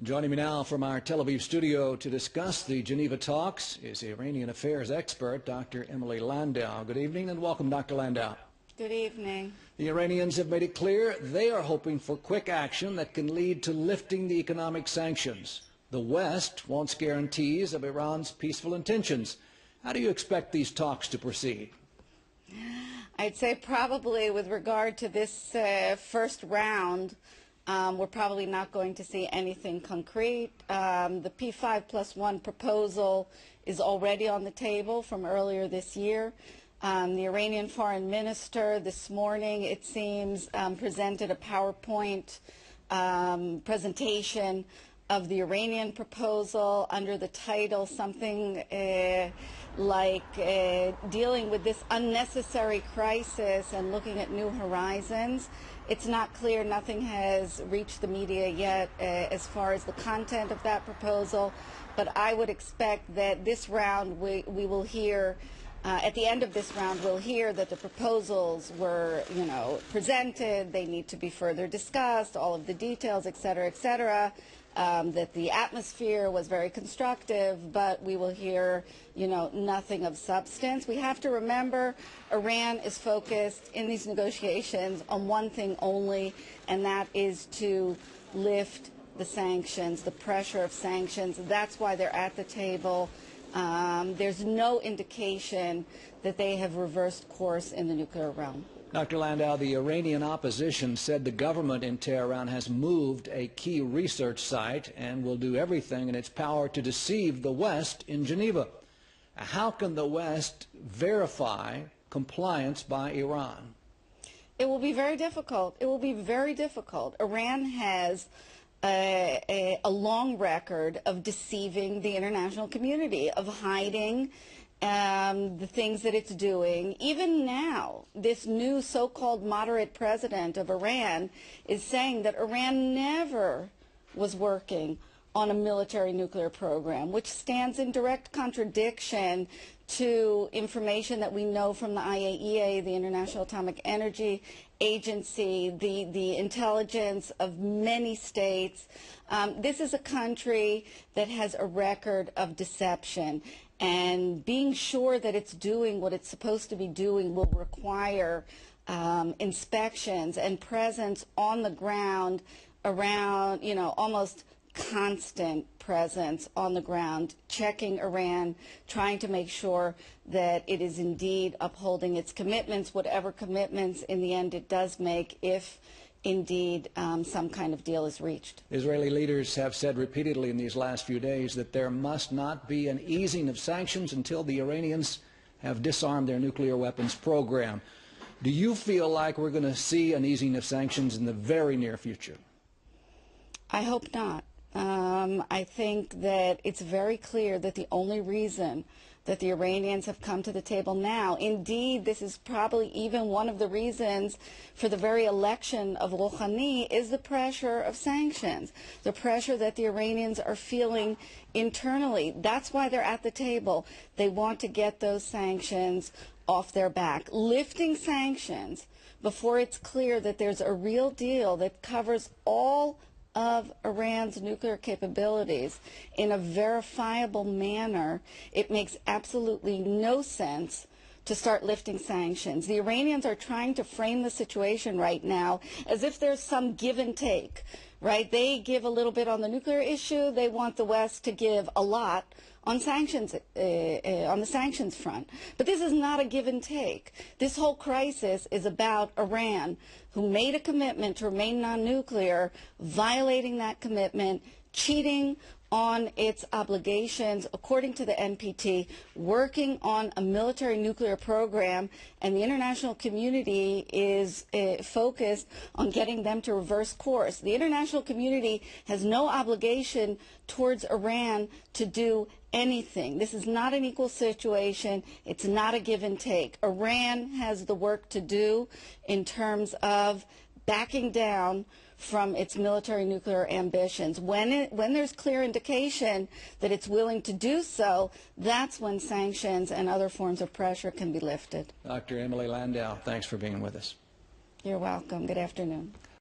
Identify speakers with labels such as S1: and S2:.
S1: Joining me now from our Tel Aviv studio to discuss the Geneva talks is Iranian affairs expert Dr. Emily Landau. Good evening and welcome, Dr. Landau.
S2: Good evening.
S1: The Iranians have made it clear they are hoping for quick action that can lead to lifting the economic sanctions. The West wants guarantees of Iran's peaceful intentions. How do you expect these talks to proceed?
S2: I'd say probably with regard to this first round, we're probably not going to see anything concrete. The P5+1 proposal is already on the table from earlier this year. The Iranian foreign minister this morning, it seems, presented a PowerPoint presentation of the Iranian proposal under the title something like dealing with this unnecessary crisis and looking at new horizons. It's not clear, nothing has reached the media yet as far as the content of that proposal, but I would expect that this round we will hear, at the end of this round we'll hear that the proposals were, presented, they need to be further discussed, all of the details, et cetera, that the atmosphere was very constructive, but we will hear, nothing of substance. We have to remember Iran is focused in these negotiations on one thing only, and that is to lift the sanctions, the pressure of sanctions. That's why they're at the table. There's no indication that they have reversed course in the nuclear realm.
S1: Dr. Landau, the Iranian opposition said the government in Tehran has moved a key research site and will do everything in its power to deceive the West in Geneva. How can the West verify compliance by Iran?
S2: It will be very difficult. It will be very difficult. Iran has a long record of deceiving the international community, of hiding the things that it's doing. Even now, this new so-called moderate president of Iran is saying that Iran never was working on a military nuclear program, which stands in direct contradiction to information that we know from the IAEA, the International Atomic Energy Agency, the intelligence of many states. This is a country that has a record of deception, and being sure that it's doing what it's supposed to be doing will require inspections and presence on the ground around, almost constant presence on the ground, checking Iran, trying to make sure that it is indeed upholding its commitments, whatever commitments in the end it does make, if indeed some kind of deal is reached.
S1: Israeli leaders have said repeatedly in these last few days that there must not be an easing of sanctions until the Iranians have disarmed their nuclear weapons program. Do you feel like we're going to see an easing of sanctions in the very near future?
S2: I hope not. I think that it's very clear that the only reason that the Iranians have come to the table now, indeed, this is probably even one of the reasons for the very election of Rouhani, is the pressure of sanctions, the pressure that the Iranians are feeling internally. That's why they're at the table. They want to get those sanctions off their back. Lifting sanctions before it's clear that there's a real deal that covers all of Iran's nuclear capabilities in a verifiable manner, it makes absolutely no sense to start lifting sanctions. The Iranians are trying to frame the situation right now as if there's some give and take, right? They give a little bit on the nuclear issue. They want the West to give a lot on sanctions, on the sanctions front. But this is not a give and take. This whole crisis is about Iran, who made a commitment to remain non-nuclear, violating that commitment, cheating on its obligations according to the NPT, working on a military nuclear program, and the international community is focused on getting them to reverse course. The international community has no obligation towards Iran to do anything. This is not an equal situation. It's not a give and take. Iran has the work to do in terms of backing down from its military nuclear ambitions. When there's clear indication that it's willing to do so, that's when sanctions and other forms of pressure can be lifted.
S1: Dr. Emily Landau, thanks for being with us.
S2: You're welcome. Good afternoon.